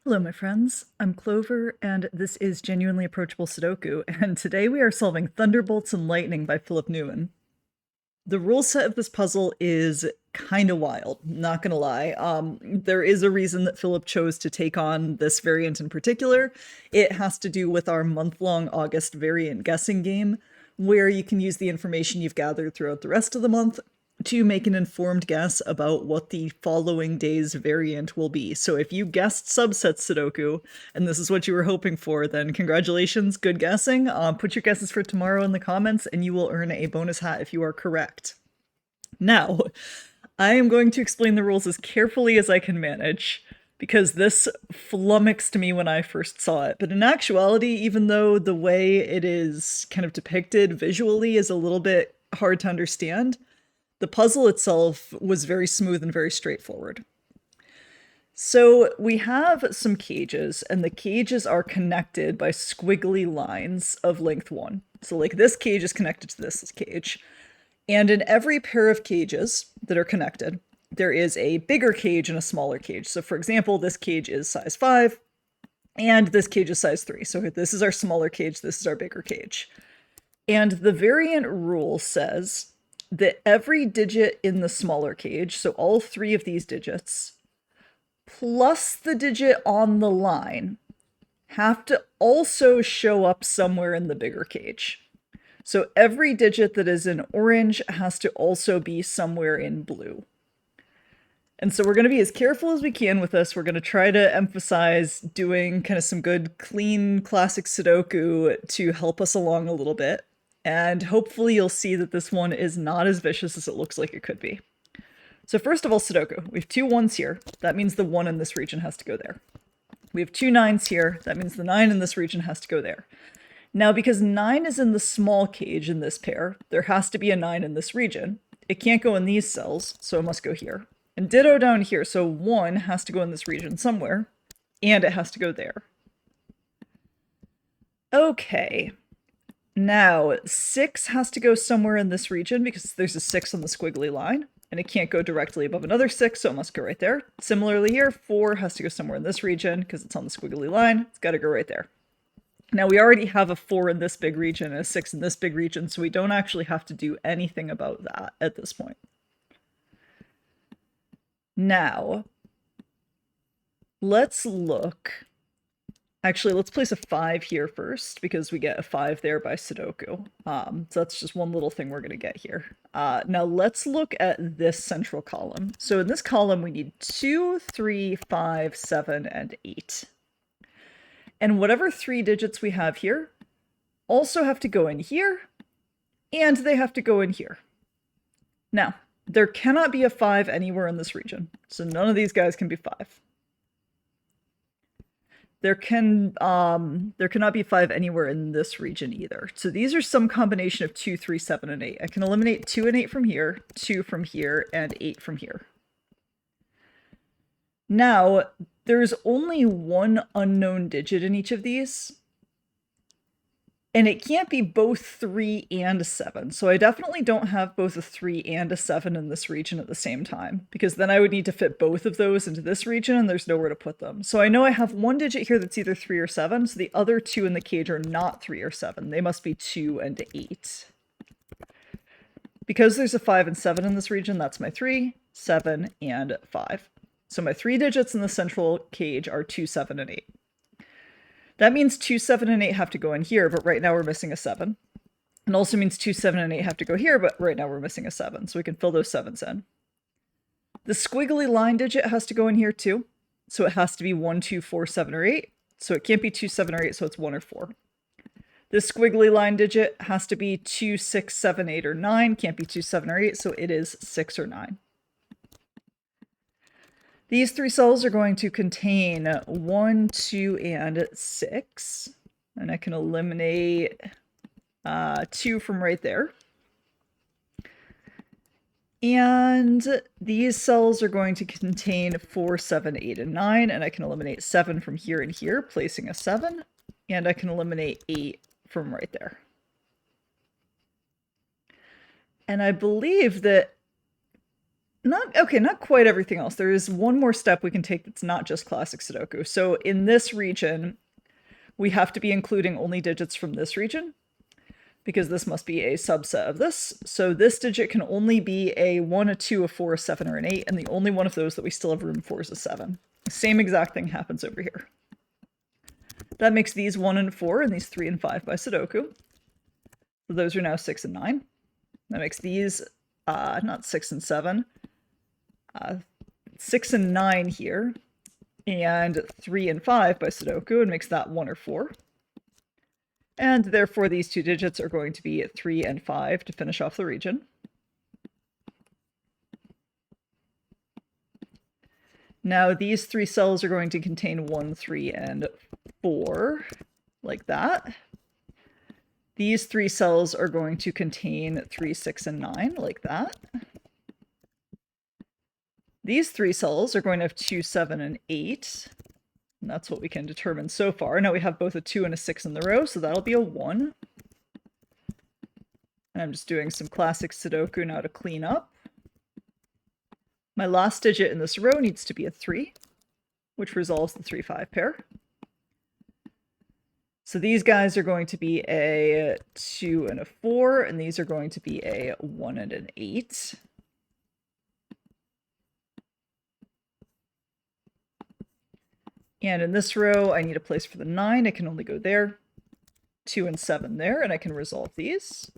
Hello, my friends. I'm Clover, and this is Genuinely Approachable Sudoku, and today we are solving Thunderbolts and Lightning by Philip Newman. The rule set of this puzzle is kind of wild, not gonna lie. There is a reason that Philip chose to take on this variant in particular. It has to do with our month-long August variant guessing game, where you can use the information you've gathered throughout the rest of the month to make an informed guess about what the following day's variant will be. So if you guessed subset Sudoku, and this is what you were hoping for, then congratulations, good guessing. Put your guesses for tomorrow in the comments, and you will earn a bonus hat if you are correct. Now, I am going to explain the rules as carefully as I can manage, because this flummoxed me when I first saw it. But in actuality, even though the way it is kind of depicted visually is a little bit hard to understand, the puzzle itself was very smooth and very straightforward. So we have some cages, and the cages are connected by squiggly lines of length 1. So like this cage is connected to this cage. And in every pair of cages that are connected, there is a bigger cage and a smaller cage. So for example, this cage is size 5, and this cage is size 3. So this is our smaller cage, this is our bigger cage. And the variant rule says that every digit in the smaller cage, so all 3 of these digits, plus the digit on the line, have to also show up somewhere in the bigger cage. So every digit that is in orange has to also be somewhere in blue. And so we're going to be as careful as we can with this. We're going to try to emphasize doing kind of some good, clean, classic Sudoku to help us along a little bit. And hopefully you'll see that this one is not as vicious as it looks like it could be. So first of all, Sudoku. We have 2 1s here. That means the 1 in this region has to go there. We have 2 9s here. That means the 9 in this region has to go there. Now, because 9 is in the small cage in this pair, there has to be a 9 in this region. It can't go in these cells, so it must go here. And ditto down here, so 1 has to go in this region somewhere, and it has to go there. Okay. Now, 6 has to go somewhere in this region because there's a 6 on the squiggly line, and it can't go directly above another 6, so it must go right there. Similarly here, 4 has to go somewhere in this region because it's on the squiggly line. It's got to go right there. Now, we already have a 4 in this big region and a 6 in this big region, so we don't actually have to do anything about that at this point. Now, let's look. Actually, let's place a 5 here first, because we get a 5 there by Sudoku. So that's just one little thing we're going to get here. Now let's look at this central column. So in this column, we need 2, 3, 5, 7, and 8. And whatever 3 digits we have here also have to go in here, and they have to go in here. Now, there cannot be a 5 anywhere in this region, so none of these guys can be 5. There cannot be 5 anywhere in this region either. So these are some combination of 2, 3, 7, and 8. I can eliminate 2 and 8 from here, 2 from here, and 8 from here. Now, there's only one unknown digit in each of these, and it can't be both 3 and 7. So I definitely don't have both a 3 and a 7 in this region at the same time, because then I would need to fit both of those into this region, and there's nowhere to put them. So I know I have one digit here that's either 3 or 7, so the other 2 in the cage are not 3 or 7. They must be 2 and 8. Because there's a 5 and 7 in this region, that's my 3, 7, and 5. So my 3 digits in the central cage are 2, 7, and 8. That means 2, 7, and 8 have to go in here, but right now we're missing a 7. It also means 2, 7, and 8 have to go here, but right now we're missing a 7, so we can fill those 7s in. The squiggly line digit has to go in here too, so it has to be 1, 2, 4, 7, or 8. So it can't be 2, 7, or 8, so it's 1 or 4. This squiggly line digit has to be 2, 6, 7, 8, or 9. Can't be 2, 7, or 8, so it is 6 or 9. These 3 cells are going to contain 1, 2, and 6. And I can eliminate 2 from right there. And these cells are going to contain 4, 7, 8, and 9. And I can eliminate 7 from here and here, placing a 7. And I can eliminate 8 from right there. And I believe that Not quite everything else. There is one more step we can take that's not just classic Sudoku. So in this region, we have to be including only digits from this region, because this must be a subset of this. So this digit can only be a 1, a 2, a 4, a 7, or an 8, and the only one of those that we still have room for is a 7. Same exact thing happens over here. That makes these 1 and 4, and these 3 and 5 by Sudoku. So those are now 6 and 9. That makes these, not 6 and 7, 6 and 9 here, and 3 and 5 by Sudoku, and makes that 1 or 4. And therefore these two digits are going to be 3 and 5 to finish off the region. Now these three cells are going to contain 1, 3, and 4, like that. These three cells are going to contain 3, 6, and 9, like that. These three cells are going to have 2, 7, and 8. And that's what we can determine so far. Now we have both a 2 and a 6 in the row, so that'll be a 1. And I'm just doing some classic Sudoku now to clean up. My last digit in this row needs to be a 3, which resolves the 3-5 pair. So these guys are going to be a 2 and a 4, and these are going to be a 1 and an 8. And in this row, I need a place for the 9. I can only go there. 2 and 7 there, and I can resolve these.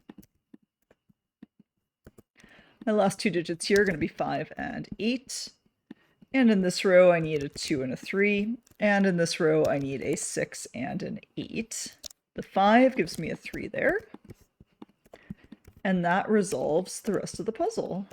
My last two digits here are going to be 5 and 8. And in this row, I need a 2 and a 3. And in this row, I need a 6 and an 8. The 5 gives me a 3 there. And that resolves the rest of the puzzle.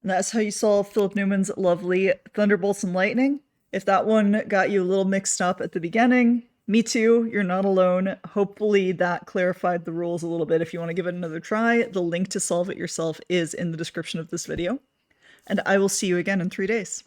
And that's how you solve Philip Newman's lovely Thunderbolts and Lightning. If that one got you a little mixed up at the beginning, me too, you're not alone. Hopefully that clarified the rules a little bit. If you want to give it another try, the link to solve it yourself is in the description of this video. And I will see you again in 3 days.